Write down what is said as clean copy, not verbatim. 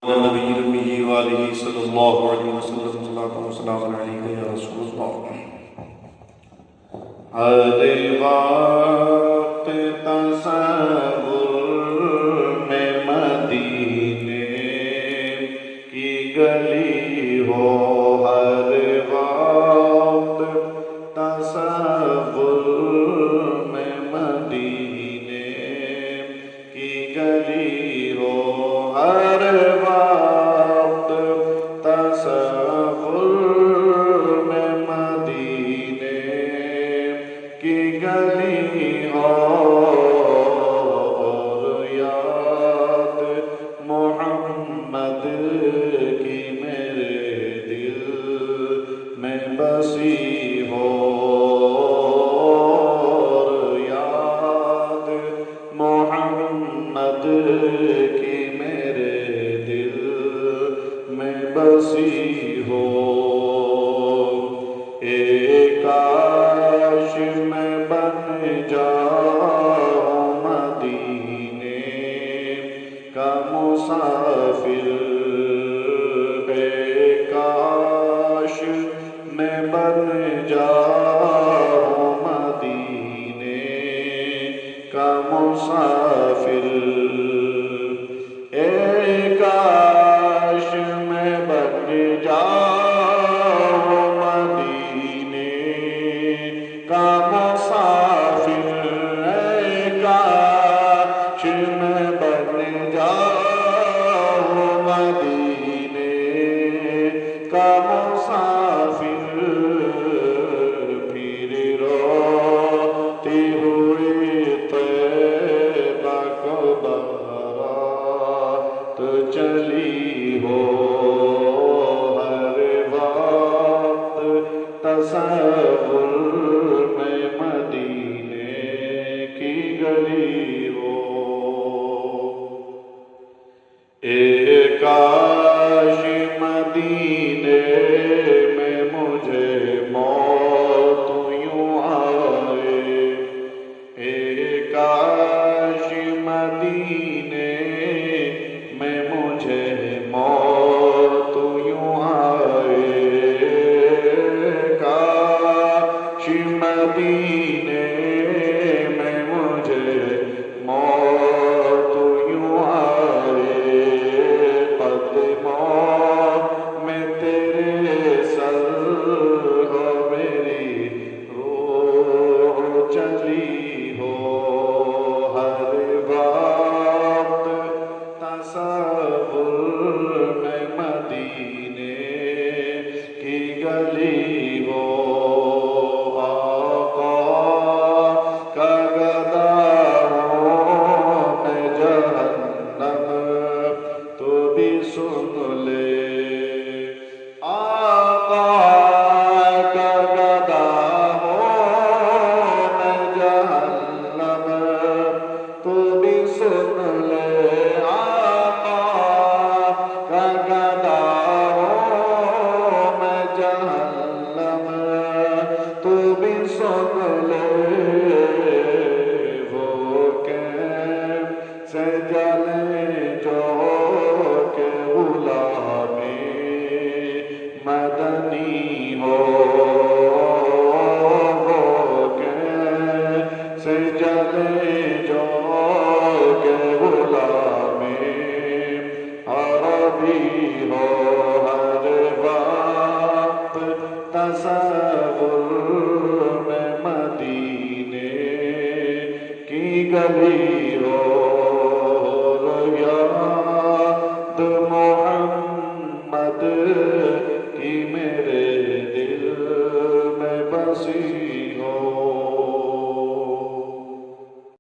والنبي الأمي وآله صلى الله عليه وسلم صلاة وسلام عليك يا رسول الله ہر وقت تصور میں مدینے کی گلی ہو ہر وقت تصور میں مدینے کی گلی ہو ہر وقت تصور میں مدینے کی گلی ہو اور یاد محمد کی میرے دل میں بسی ہو اور یاد محمد کی میرے دل میں بسی ہو کاش میں بن جاؤں مدینے کا مسافر کاش میں بن جاؤں مدینے کا مسافر کاش میں بن جاؤں مدینے کا مسافر کاش میں بن جاؤں مدینے کا مسافر پھر روتی ہوئی طیبہ کو بارات چلی ہو ہر وقت تصور میں مدینے کی گلی ہو کاش مدینے میں مجھے موت یوں آئے کاش مدینے میں مجھے موت یوں آئے کاش مدینے میں مجھے موت یوں آئے قدموں میں تیرے سر ہو میری روح چلی ہو ہر وقت تصور میں مدینے کی گلی ہو آقا کا گدا ہوں میں جہنم تو بھی سن لے آقا کا گدا ہوں میں جہنم تو بھی سن لے آقا کا گدا ہوں میں جہنم تو بھی سن لے وہ کیسے جلے جو کہ غلام مدنی ہو وہ کیسے جلے جو کہ غلام عربی ہو ہر وقت تصور میں مدینے کی گلی ہو یاد محمد کی میرے دل میں بسی ہو